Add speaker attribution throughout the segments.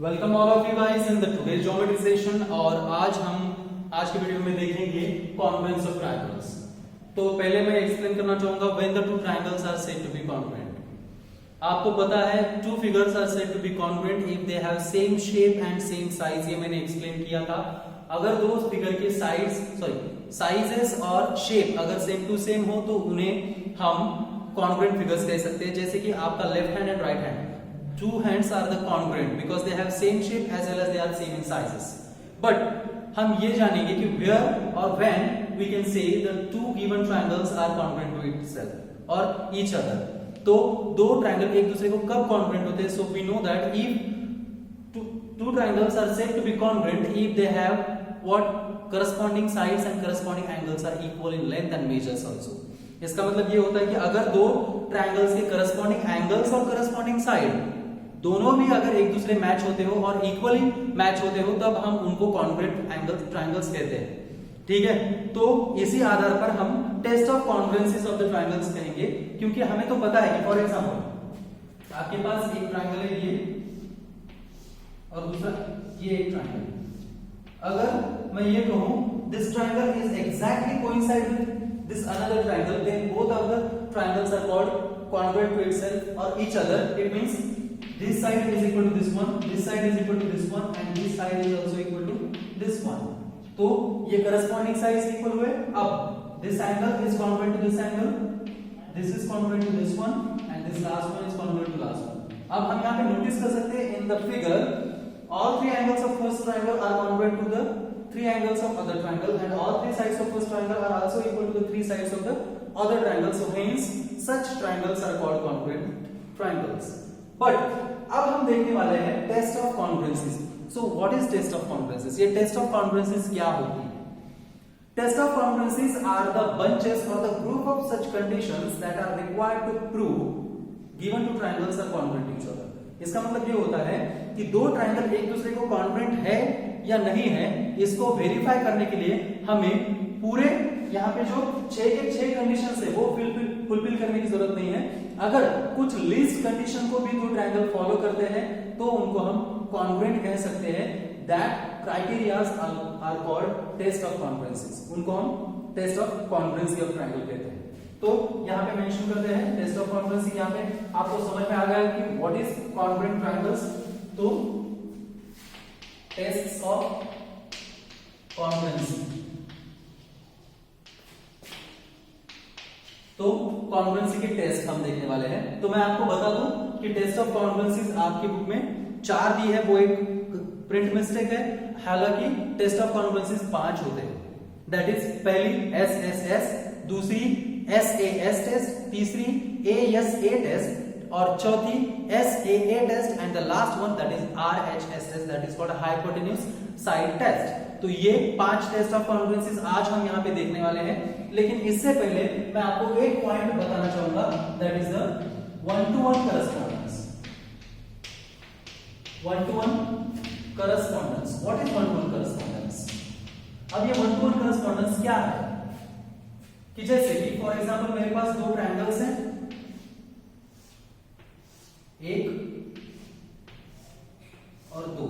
Speaker 1: Welcome all of you guys in the today geometry session. और आज के video में देखेंगे कॉन्ग्रुएंस ऑफ ट्रायंगल्स। तो पहले मैं एक्सप्लेन करना चाहूंगा when the two triangles are said to be congruent. आपको पता है two figures are said to be congruent if they have same shape and same size. ये मैंने एक्सप्लेन किया था। अगर दो फिगर के साइजेस और शेप अगर सेम टू सेम हो तो उन्हें हम कॉन्ग्रुएंट फिगर्स कह सकते हैं। जैसे कि आपका left hand and right hand, two hands are the congruent because they have same shape as well as they are same in sizes. But हम ये जानेंगे कि where or when we can say the two given triangles are congruent to itself or each other. तो दो triangle एक दूसरे को कब congruent होते हैं? So we know that if two triangles are said to be congruent if they have what corresponding sides and corresponding angles are equal in length and measures also. इसका मतलब ये होता है कि अगर दो ट्रायंगल्स के corresponding angles और corresponding side दोनों भी अगर एक दूसरे मैच होते हो और इक्वली मैच होते हो तब हम उनको कॉन्ग्रुएंट ट्रायंगल्स कहते हैं। ठीक है, तो इसी आधार पर हम test of congruencies of the triangles कहेंगे, क्योंकि हमें तो पता है कि फॉर एग्जांपल आपके पास एक ट्रायंगल है ये और दूसरा ये एक ट्रायंगल। अगर मैं ये कहूं this triangle is exactly coincide with this another triangle, then both of the triangles are called congruent to itself or each other. It means this side is equal to this one, this side is equal to this one, and this side is also equal to this one. तो ये corresponding sides equal हुए। अब this angle is congruent to this angle, this is congruent to this one, and this last one is congruent to last one. अब हम यहाँ पे notice कर सकते हैं in the figure all three angles of first triangle are congruent to the three angles of other triangle, and all three sides of first triangle are also equal to the three sides of the other triangle. So hence such triangles are called congruent triangles. But अब हम देखने वाले हैं test of congruencies. So what is test of congruencies? ये test of congruencies क्या होती है? Test of congruencies are the bunches और the group of such conditions that are required to prove given two triangles are congruent to each other. इसका मतलब ये होता है कि दो ट्रायंगल एक दूसरे को कॉन्ग्रुएंट है या नहीं है, इसको वेरीफाई करने के लिए हमें पूरे यहाँ पे जो 6 के 6 कंडीशंस है वो फुलफिल करने की जरूरत नहीं है। अगर कुछ लीस्ट कंडीशन को भी दो ट्रायंगल फॉलो करते हैं तो उनको हम कॉन्ग्रुएंट कह सकते हैं। That criterias are called test of congruencies. उनको हम test of congruency of triangle कहते हैं। तो यहाँ पे मेंशन करते हैं टेस्ट ऑफ कॉन्ग्रुएंसी। यहाँ पे आपको समझ में आ गया कि व्हाट इज कॉन्ग्रुएंट ट्रायंगल्स। तो टेस्ट ऑफ कॉन्ग्रुएंसी, तो कॉन्ग्रुएंसी के टेस्ट हम देखने वाले हैं। तो मैं आपको बता दूं कि टेस्ट ऑफ कॉन्ग्रुएंसीज आपकी बुक में 4 दी है, वो एक प्रिंट मिस्टेक है। हालांकि टेस्ट ऑफ कॉन्ग्रुएंसीज 5 होते हैं। दैट इज पहली SSS, दूसरी SAS टेस्ट, तीसरी ASA टेस्ट और चौथी SAA test and the last one that is RHS test, that is called hypotenuse side test. तो ये 5 टेस्ट ऑफ कॉन्ग्रुएंसीज आज हम यहाँ पे देखने वाले हैं। लेकिन इससे पहले मैं आपको एक पॉइंट बताना चाहूंगा, that is the 1-to-1 correspondence. 1-to-1 correspondence, what is 1-to-1 correspondence? अब ये 1-to-1 करस्पॉन्डेंस क्या है कि जैसे कि फॉर एग्जांपल मेरे पास दो ट्रायंगल्स हैं, एक और दो।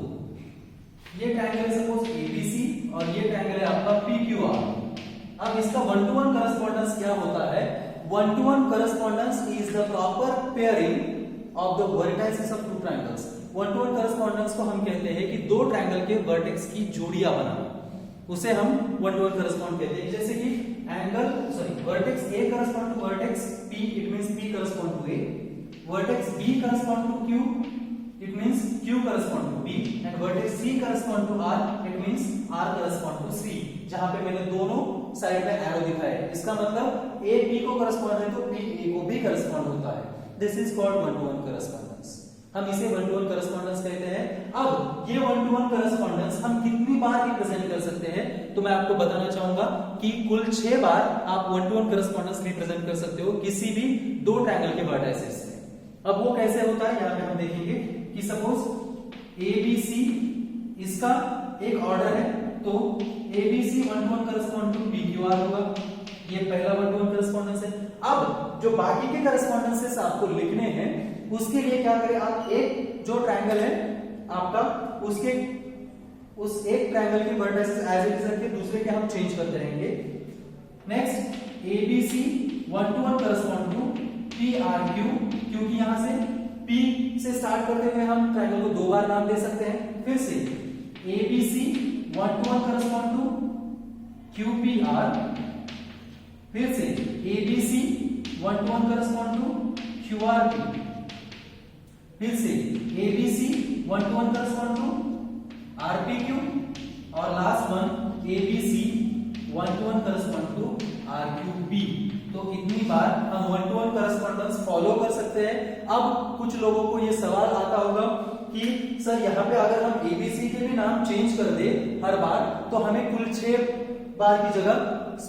Speaker 1: ये ट्रायंगल है सपोज ABC और ये ट्रायंगल है आपका PQR। अब इसका 1-to-1 करस्पॉन्डेंस क्या होता है? 1-to-1 correspondence is the proper pairing of the vertices of two triangles. 1-to-1 correspondence को हम कहते हैं कि दो ट्रायंगल के वर्टेक्स की जोड़ियां बनाना, उसे हम 1-to-1 करस्पॉन्ड कहते हैं। जैसे कि vertex A correspond to vertex P, it means P correspond to A, vertex B correspond to Q, it means Q correspond to B, and vertex C correspond to R, it means R correspond to C। जहां पे मैंने दोनों side में arrow दिखाया है, इसका मतलब A P को correspond है तो P A को भी correspond होता है। This is called 1-to-1 correspondence। हम इसे 1-to-1 correspondence कहते हैं। अब ये 1-to-1 correspondence हम कितनी बार रिप्रेजेंट कर सकते हैं? तो मैं आपको बताना चाहूंगा कि कुल 6 बार आप 1-to-1 correspondence रिप्रेजेंट कर सकते हो किसी भी दो ट्रायंगल के वर्टिसेस से। अब वो कैसे होता है यहाँ पे हम देखेंगे कि सपोज ABC इसका एक ऑर्डर है, तो ABC 1-to-1 correspond to PQR होगा। ये पहला 1-to-1 करस्पॉन्डेंस है। अब जो बाकी के करस्पॉन्डेंसेस आपको लिखने हैं उसके लिए क्या करें आप, एक जो ट्रायंगल है आपका उसके उस एक ट्रायंगल के वर्टिसेस एज इट इज रखके दूसरे के हम चेंज करते रहेंगे। Next ABC 1 to 1 correspond to PRQ, क्योंकि यहां से P से स्टार्ट करते हुए हम ट्रायंगल को दो बार नाम दे सकते हैं। फिर से ABC 1 to 1 correspond to QPR, फिर से ABC 1 to 1 correspond to QRP, फिर से ABC 1 to 1 correspond to RPQ, और last one ABC 1 to 1 correspond to RQP। तो इतनी बार हम 1 to 1 करस्पॉन्डेंस फॉलो कर सकते हैं। अब कुछ लोगों को ये सवाल आता होगा कि सर यहाँ पे अगर हम ABC के भी नाम चेंज कर दे हर बार तो हमें कुल 6 बार की जगह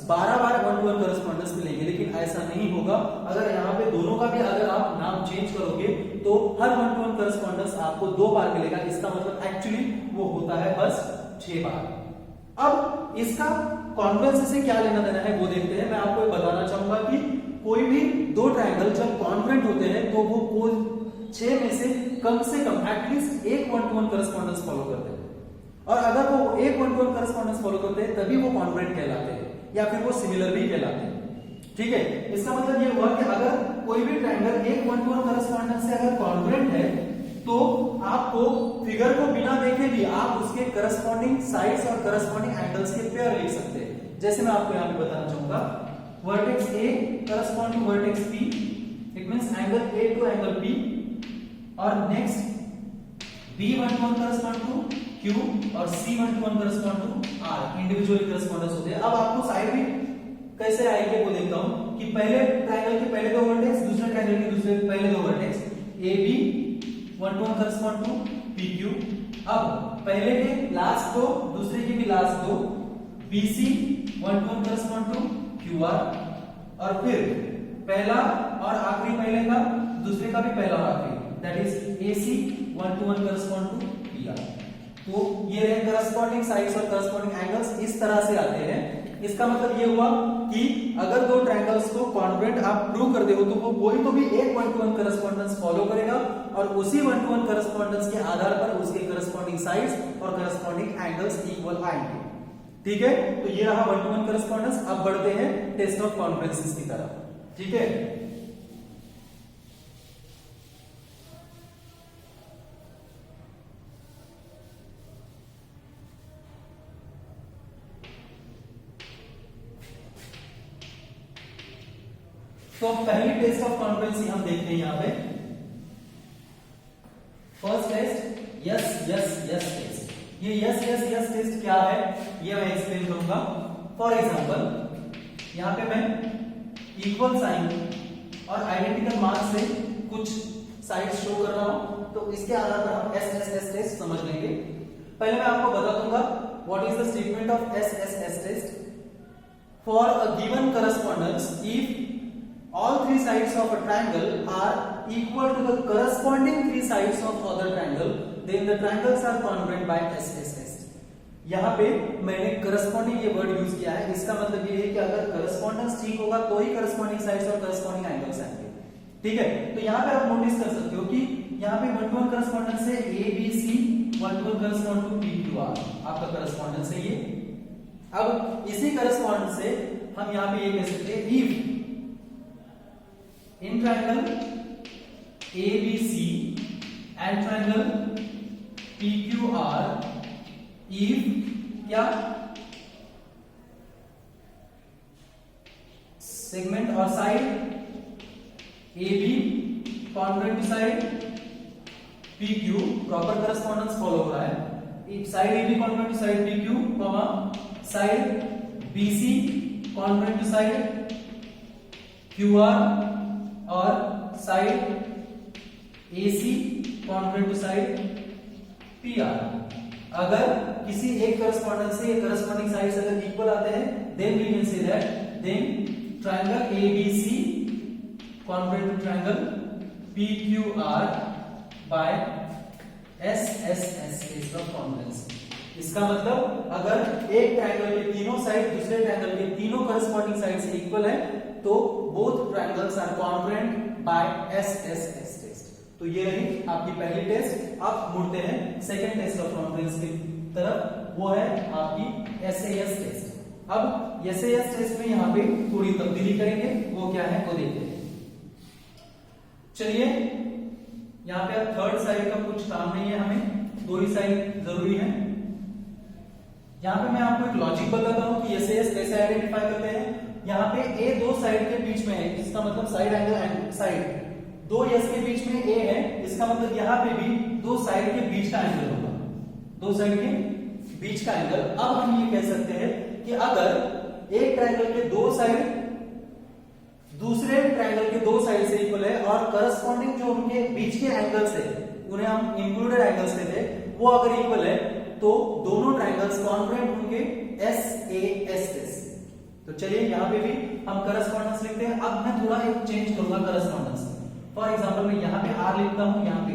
Speaker 1: 12 बार 1 to 1 करस्पॉन्डेंस मिलेंगे, लेकिन ऐसा नहीं होगा। अगर यहाँ पे दोनों का भी अगर आप नाम चेंज करोगे तो हर 1 to 1 करस्पॉन्डेंस आपको 2 बार मिलेगा। इसका मतलब एक्चुअली वो होता है बस 6 बार। अब इसका कॉन्ग्रुएंस से क्या लेना देना है वो देखते हैं। मैं आपको बताना चाहूंगा कि कोई भी दो ट्रायंगल जब कॉन्ग्रुएंट होते हैं तो वो 6 में से कम एटलीस्ट एक 1 to 1 करस्पॉन्डेंस फॉलो करते हैं, और अगर वो एक 1 to 1 करस्पॉन्डेंस फॉलो करते हैं तभी वो कॉन्ग्रुएंट कहलाते हैं या फिर वो सिमिलर भी कहलाते हैं। ठीक है, इसका मतलब ये हुआ कि अगर कोई भी ट्रायंगल एक 1 to 1 करस्पॉन्डेंस से अगर कॉन्ग्रुएंट है तो आपको फिगर को बिना देखे भी आप उसके करस्पॉन्डिंग साइड्स और करस्पॉन्डिंग एंगल्स के पेयर लिख सकते हैं। जैसे मैं आपको यहां पे बताना चाहूंगा, vertex A correspond to vertex P, it means angle A to angle P, और next B1 to 1 correspond to Q और C1 to 1 correspond to R। Individually correspondence होते हैं। अब आपको साइड भी कैसे आएंगे वो देखता हूं कि पहले ट्रायंगल के पहले दो वर्टेक्स, दूसरे ट्रायंगल के दूसरे पहले दो vertex, AB 1 to 1 correspond to PQ। अब पहले के लास्ट दो, दूसरे के भी लास्ट दो, BC 1 to 1 correspond to QR, और फिर पहला और आखिरी पहले का, दूसरे का भी पहला और आखिरी, that is AC 1 to 1 correspond to PR। तो ये रहे करस्पॉन्डिंग साइड्स और करस्पॉन्डिंग एंगल्स इस तरह से आते हैं। इसका मतलब ये हुआ कि अगर दो ट्रायंगल्स को कॉन्ग्रुएंट आप प्रूव कर दे हो तो वो कोई तो भी एक 1 to 1 करस्पॉन्डेंस फॉलो करेगा, और उसी 1 to 1 करस्पॉन्डेंस के आधार पर उसके करस्पॉन्डिंग साइड्स और करस्पॉन्डिंग एंगल्स इक्वल आएंगे। ठीक है, तो ये रहा 1 to 1 करस्पॉन्डेंस। अब बढ़ते हैं टेस्ट ऑफ कॉन्ग्रुएंस की तरफ। ठीक है, तो पहली टेस्ट ऑफ कॉन्ग्रुएंसी हम देखते हैं यहां पे। First test S S S test. ये यस यस यस टेस्ट क्या है ये मैं एक्सप्लेन करूंगा। फॉर एग्जांपल यहां पे मैं इक्वल साइन और आइडेंटिकल मार्क से कुछ साइड शो कर रहा हूं, तो इसके आधार पर हम एस एस एस टेस्ट समझ लेंगे। पहले मैं आपको बता दूंगा what is the statement of S S S test. For a given correspondence if all three sides of a triangle are equal to the corresponding three sides of other triangle, then the triangles are congruent by SSS। यहाँ पे मैंने corresponding ये word use किया है। इसका मतलब ये है कि अगर correspondence ठीक होगा तो ही corresponding sides और corresponding angles आएंगे। ठीक है, तो यहाँ पे आप नोटिस कर सकते हो कि यहाँ पे 1 to 1 correspondence है ABC 1 to 1 correspond to PQR, आपका correspondence है ये। अब इसी correspondence से हम यहाँ पे ये कह सकते हैं if in triangle ABC and triangle PQR if क्या segment or side AB congruent to side PQ, proper correspondence follow हो रहा है। if side AB congruent to side PQ, side BC congruent to side QR और side AC congruent to side PR। अगर किसी एक correspondence से corresponding sides अगर equal आते हैं then we can say that then triangle ABC congruent to triangle PQR by SSS is the congruence. इसका मतलब अगर एक ट्रायंगल के तीनों साइड दूसरे ट्रायंगल के तीनों करस्पॉन्डिंग साइड से इक्वल है तो both triangles are congruent by SSS test। तो ये रही आपकी पहली टेस्ट। अब मुड़ते हैं सेकंड टेस्ट ऑफ कॉन्फ्रेंस की तरफ, वो है आपकी एसएएस टेस्ट। अब एसएएस टेस्ट में यहाँ पे थोड़ी तब्दीली करेंगे, वो क्या है वो देखते हैं। चलिए यहाँ पे थर्ड साइड का कुछ काम नहीं है, हमें दो ही साइड जरूरी है। यहाँ पे मैं आपको एक लॉजिक बताता हूँ कि एसएएस कैसे आइडेंटिफाई करते हैं। यहाँ पे ए दो साइड के बीच में है, इसका मतलब साइड एंगल एंड साइड दो एस के बीच में ए है, इसका मतलब यहाँ पे भी दो साइड के बीच का एंगल होगा, दो साइड के बीच का एंगल। अब हम ये कह सकते हैं कि अगर एक ट्रायंगल के दो साइड दूसरे ट्रायंगल के दो साइड से इक्वल है और करस्पॉन्डिंग जो उनके बीच के एंगल्स है उन्हें हम इंक्लूडेड एंगल्स कहते हैं, वो अगर इक्वल है तो दोनों ट्रायंगल्स कॉन्ग्रुएंट होंगे एसएएस। तो चलिए यहाँ पे भी हम करस्पॉन्डेंस लिखते हैं। अब मैं थोड़ा एक चेंज करूंगा करस्पॉन्डेंस। फॉर एग्जांपल मैं यहाँ पे आर लिखता हूं, यहाँ पे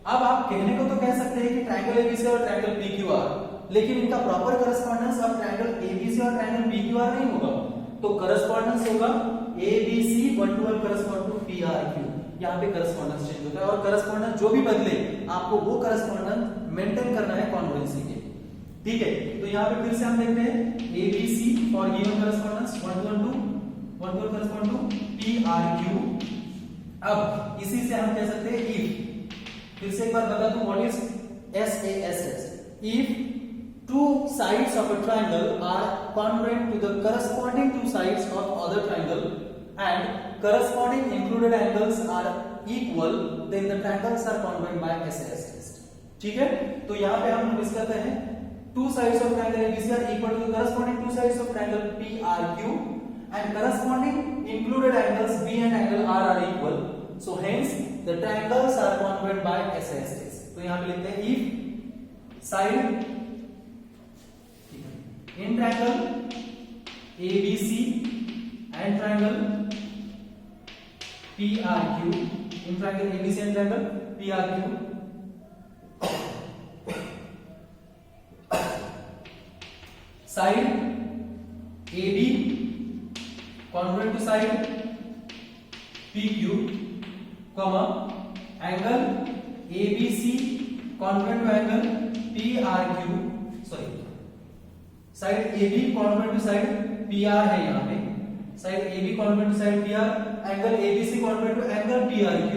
Speaker 1: अब आप कहने को तो कह सकते हैं कि ट्रायंगल एबीसी और ट्रायंगल पीक्यूआर, लेकिन इनका प्रॉपर करस्पॉन्डेंस अब ट्रायंगल एबीसी और ट्रायंगल पीक्यूआर नहीं होगा, तो करस्पॉन्डेंस होगा एबीसी 1 to 1 करस्पॉन्ड टू पीआरक्यू। यहाँ पे करस्पॉन्डेंस चेंज होता है और करस्पॉन्डेंस जो भी बदले आपको वो करस्पॉन्डेंस मेंटेन करना है कॉन्ग्रुएंसी के, ठीक है। तो यहाँ पे फिर से हम देखते हैं ABC for given correspondence 1 to 1 correspond to पीआरक्यू। अब इसी से हम कह सकते हैं इफ, फिर से एक बार बता दूं what is SAS. If two sides of a triangle are congruent to the corresponding two sides of other triangle and corresponding included angles are equal, then the triangles are congruent by SAS test। ठीक है, तो यहाँ पे हम notice करते हैं two sides of triangle ABC are equal to the corresponding two sides of triangle PRQ and corresponding included angles B and angle R are equal, so hence the triangles are congruent by SAS test। तो यहाँ पे लिखते हैं if side in triangle ABC and triangle PRQ, in triangle ABC and triangle PRQ, side AB congruent to side PQ, comma angle ABC congruent to angle PRQ, sorry side AB congruent to side PR है, यहाँ पे side AB congruent to side PR, angle ABC congruent to angle PRQ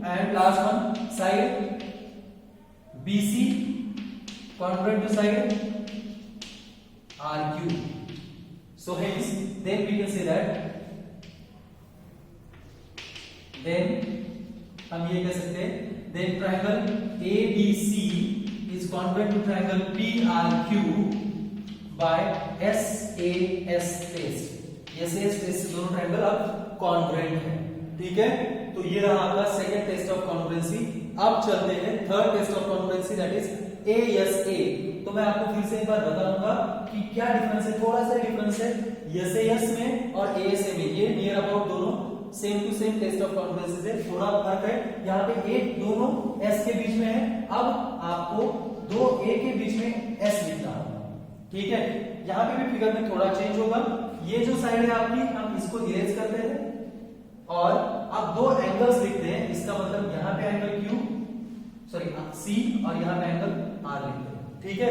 Speaker 1: and last one side BC congruent to side RQ। So hence then we can say that then हम ये कह सकते हैं then triangle ABC is congruent to triangle PRQ by SAS test। SAS test से दोनों triangle अब congruent है, ठीक है। तो ये रहा आपका सेकंड टेस्ट ऑफ कॉन्ग्रुएंसी। अब चलते हैं third test of congruency, that is ASA। तो मैं आपको फिर से एक बार बताऊंगा कि क्या डिफरेंस है, थोड़ा सा डिफरेंस है SAS में और ASA में। ये नियर अबाउट दोनों same to same test of congruency से, थोड़ा फर्क है। यहाँ पे एक दोनों S के बीच में है, अब आपको दो A के बीच में S लिखना होगा, ठीक है। यहाँ पे भी फिगर में थोड़ा चेंज होगा। ये जो साइड है आपकी, हम इसको इरेज करते हैं और अब दो एंगल्स लिखते हैं। इसका मतलब यहाँ पे एंगल Q सॉरी C और यहाँ पे एंगल R लिखते हैं, ठीक है।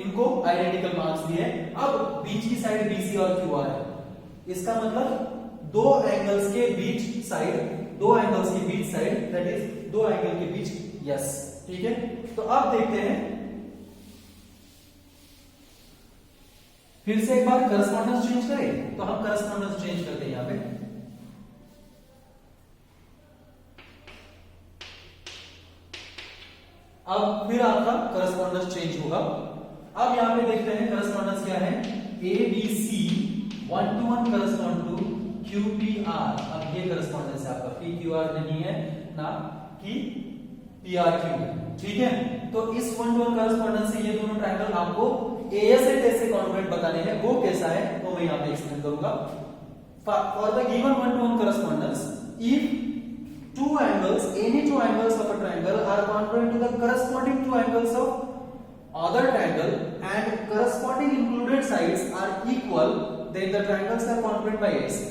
Speaker 1: इनको आइडेंटिकल मार्क्स दिए। अब बीच की साइड BC और QR है, इसका मतलब दो एंगल्स के बीच साइड, दो एंगल्स के बीच साइड, दैट इज दो एंगल के बीच यस, ठीक है। तो अब देखते हैं फिर से एक बार करस्पॉन्डेंस चेंज करें, तो हम करस्पॉन्डेंस चेंज करते हैं यहाँ पे। अब फिर आपका करस्पॉन्डेंस चेंज होगा। अब यहाँ पे देखते हैं करस्पॉन्डेंस क्या है। ABC 1 to 1 correspond to QPR। अब ये करस्पॉन्डेंस है आपका, PQR नहीं है ना कि PRQ, ठीक है। तो इस 1 to 1 करस्पॉन्डेंस से ये दोनों ट्रायंगल आपको ASA टेस्ट से कॉन्ग्रुएंट बताने हैं, वो कैसा है वो मैं यहाँ पे एक्सप्लेन करूंगा। For the given 1 to 1 correspondence, if two angles, any two angles of a triangle are congruent to the corresponding two angles of other triangle and corresponding included sides are equal, then the triangles are congruent by ASA।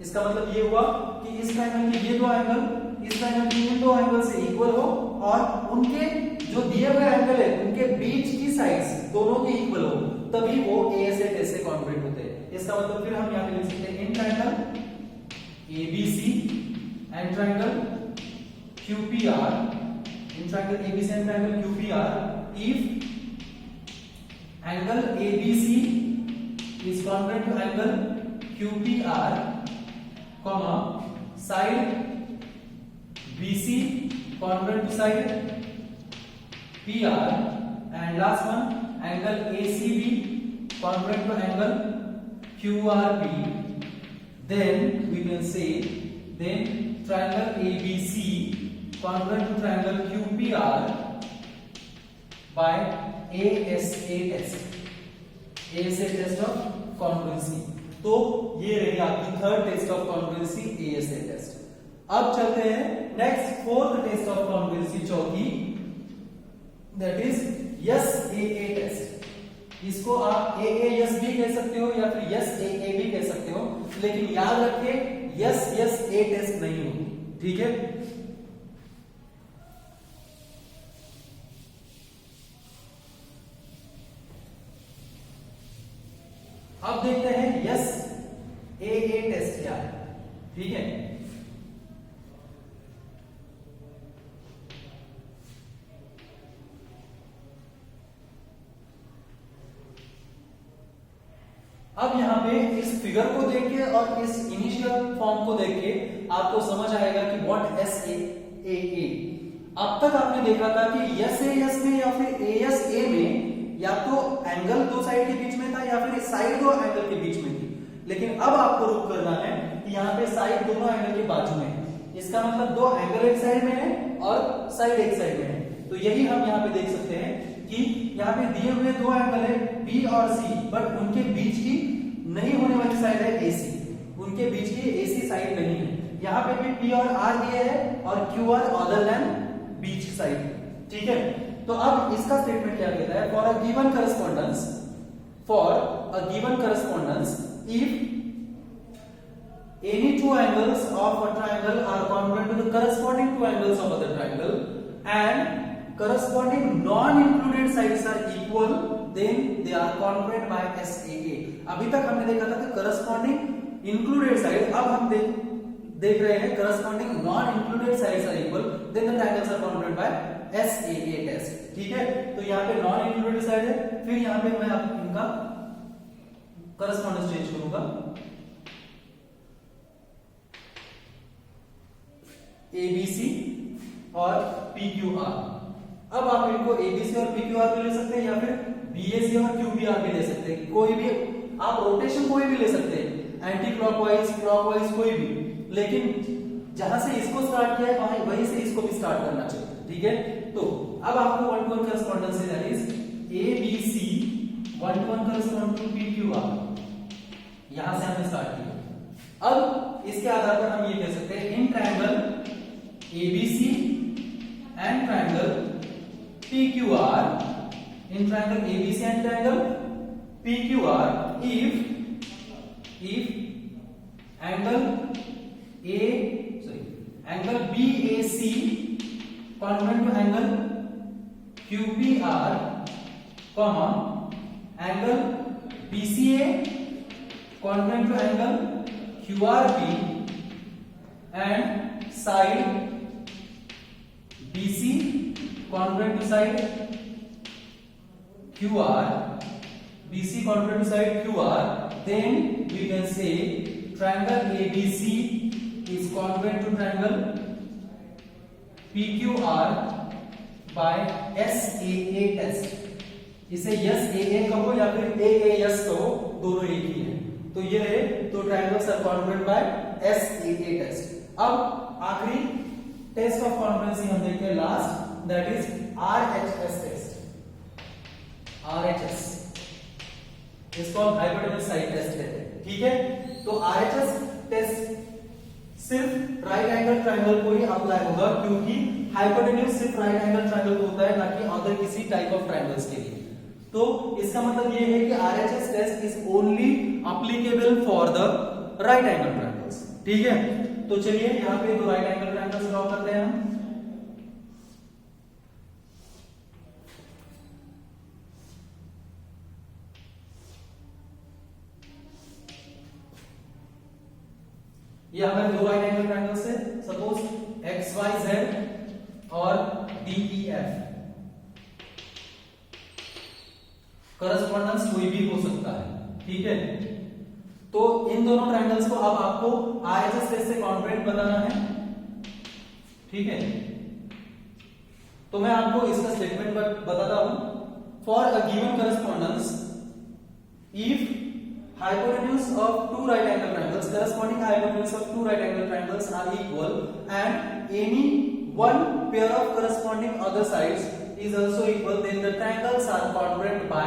Speaker 1: इसका मतलब ये हुआ कि इस triangle के ये दो angle
Speaker 2: इस ट्रायंगल की इन दो एंगल से इक्वल हो और उनके जो दिए हुए एंगल है उनके बीच की साइड्स दोनों की इक्वल हो, तभी वो ASA टेस्ट से कॉन्ग्रुएंट होते हैं। इसका मतलब फिर हम यहाँ पे लिख सकते हैं in triangle ABC and triangle QPR, in triangle ABC and triangle QPR if angle ABC is congruent to angle QPR, comma side BC congruent to side PR, and last one angle ACB congruent to angle QRP, then we can say then triangle ABC congruent to triangle QPR by ASA test of congruency। तो ये रही आपकी third test of congruency ASA test. अब चलते हैं next fourth test of congruency, चौथी, that is SAA test. इसको आप AAS भी कह सकते हो या फिर SAA भी कह सकते हो, लेकिन याद रखिए SSA टेस्ट नहीं होगी, ठीक है। अब देखते हैं SAA टेस्ट क्या है, ठीक है। अब यहाँ पे इस फिगर को देख के और इस इनिशियल फॉर्म को देख के आपको समझ आएगा कि व्हाट SAA। अब तक आपने देखा था कि SAS में या फिर ASA में या तो एंगल दो साइड के बीच में था या फिर साइड दो एंगल के बीच में थी, लेकिन अब आपको रुक करना है कि यहाँ पे साइड दोनों एंगल के बाजू में है। इसका मतलब दो एंगल एक साइड में है और साइड एक साइड में है। तो यही हम यहाँ पे देख सकते हैं कि यहाँ पे दिए हुए दो एंगल है B और C, बट उनके बीच की नहीं होने वाली साइड है AC, उनके बीच की AC साइड नहीं है। यहाँ पे भी P और R दिए है और QR other than beach side, ठीक है। तो अब इसका स्टेटमेंट क्या कहता है, for a given correspondence if any two angles of a triangle are congruent to the corresponding two angles of other triangle and corresponding non-included sides are equal, then they are congruent by SAA। अभी तक हमने देखा था कि corresponding included side, अब हम देख रहे हैं corresponding non-included sides are equal, then the triangles are congruent by SAA test, ठीक है। तो यहाँ पे non-included side है, फिर यहाँ पे मैं इनका correspondence चेंज करूंगा, ABC और PQR। अब आप इनको ABC और PQR भी ले सकते हैं या फिर BAC और QPR भी ले सकते हैं, कोई भी आप रोटेशन कोई भी ले सकते हैं, एंटी क्लॉकवाइज क्लॉकवाइज कोई भी, लेकिन जहां से इसको स्टार्ट किया है वहीं से इसको भी स्टार्ट करना चाहिए, ठीक है। तो अब आपको वन टू वन करस्पॉन्डेंस है, that is ABC one to one correspond to PQR, यहां से हमने स्टार्ट किया। अब इसके आधार पर हम ये कह सकते हैं in triangle ABC and triangle PQR, in triangle ABC and triangle PQR, if angle angle BAC congruent to angle QPR, comma angle BCA congruent to angle QRP and side BC congruent to side QR, BC congruent to side QR, then we can say triangle ABC is congruent to triangle PQR by SAA test। इसे SAA कहो या फिर AAS कहो, दोनों एक ही है। तो ये है, तो triangles are congruent by SAA test। अब आखिरी टेस्ट ऑफ कॉन्ग्रुएंसी हम देखते हैं last, that is RHS test. RHS इसको हम हाइपोटेन्यूज साइड टेस्ट कहते हैं, ठीक है। तो RHS टेस्ट सिर्फ राइट एंगल ट्रायंगल को ही अप्लाई होगा, क्योंकि हाइपोटेन्यूज सिर्फ राइट एंगल ट्रायंगल को होता है, ना कि अदर किसी टाइप ऑफ ट्रायंगल्स के लिए। तो इसका मतलब ये है कि RHS test is only applicable for the right angle triangles, ठीक है। तो चलिए यहाँ पे दो right angle triangle triangles draw करते हैं हम। ये हमारे दो राइट एंगल ट्रायंगल्स है, सपोज XYZ और DEF। करस्पॉन्डेंस कोई भी हो सकता है, ठीक है। तो इन दोनों ट्रायंगल्स को अब आपको RHS टेस्ट से कॉन्ग्रुएंट बनाना है, ठीक है। तो मैं आपको इसका स्टेटमेंट बताता हूं। For a given correspondence, if hypotenuse of two right angle triangles, corresponding hypotenuse of two right angle triangles are equal and any one pair of corresponding other sides is also equal, then the triangles are congruent by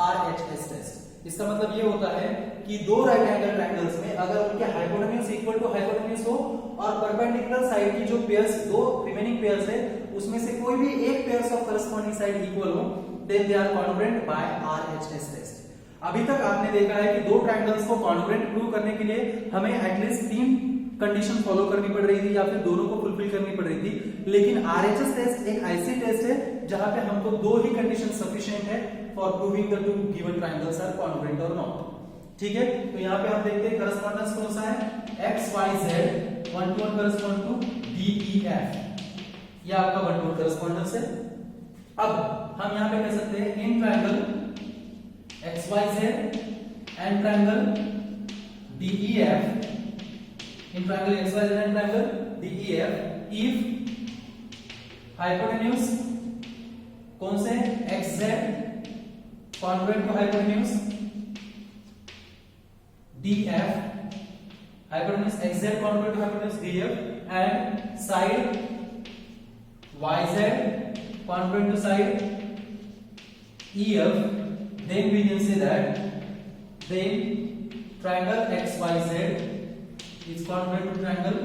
Speaker 2: RHS test। इसका मतलब ये होता है कि दो right angle triangles में अगर उनके हाइपोटेन्यूज इक्वल टू हाइपोटेन्यूज हो और परपेंडिकुलर साइड की जो पेयर्स, दो रिमेनिंग पेयर्स है, उसमें से कोई भी एक pairs of corresponding side equal हो, then they are congruent by RHS test. अभी तक आपने देखा है कि दो ट्रायंगल्स को कॉन्ग्रुएंट प्रूव करने के लिए हमें एटलीस्ट 3 कंडीशन फॉलो करनी पड़ रही थी या फिर दोनों को फुलफिल करनी पड़ रही थी। लेकिन RHS टेस्ट एक ऐसी टेस्ट है जहां पे हमको दो ही कंडीशन सफिशिएंट है for proving the two given triangles are congruent और नॉट, ठीक है। तो यहाँ पे हम देखते हैं करस्पॉन्डेंस कौन सा है, XYZ 1 to 1 correspond to DEF, ये आपका 1 to 1 करस्पॉन्डेंस है। अब हम यहाँ पे कह सकते हैं in triangle XYZ and triangle DEF, in triangle XYZ and triangle DEF, if hypotenuse कौन से XZ congruent to hypotenuse DF, hypotenuse XZ congruent to hypotenuse DF and side YZ congruent to side EF, then we can say that then triangle XYZ is congruent to triangle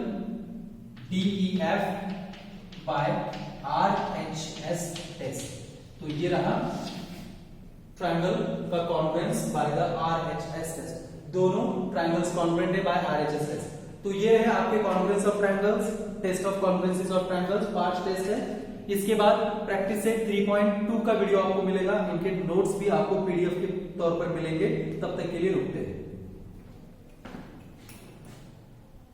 Speaker 2: DEF by RHS test। तो ये रहा triangle का congruence by the RHS test. दोनों triangles congruent है by RHS test. तो ये है आपके congruence of triangles, test of congruencies of triangles, part test है। इसके बाद प्रैक्टिस सेट 3.2 का वीडियो आपको मिलेगा, इनके नोट्स भी आपको PDF के तौर पर मिलेंगे। तब तक के लिए रुकते हैं।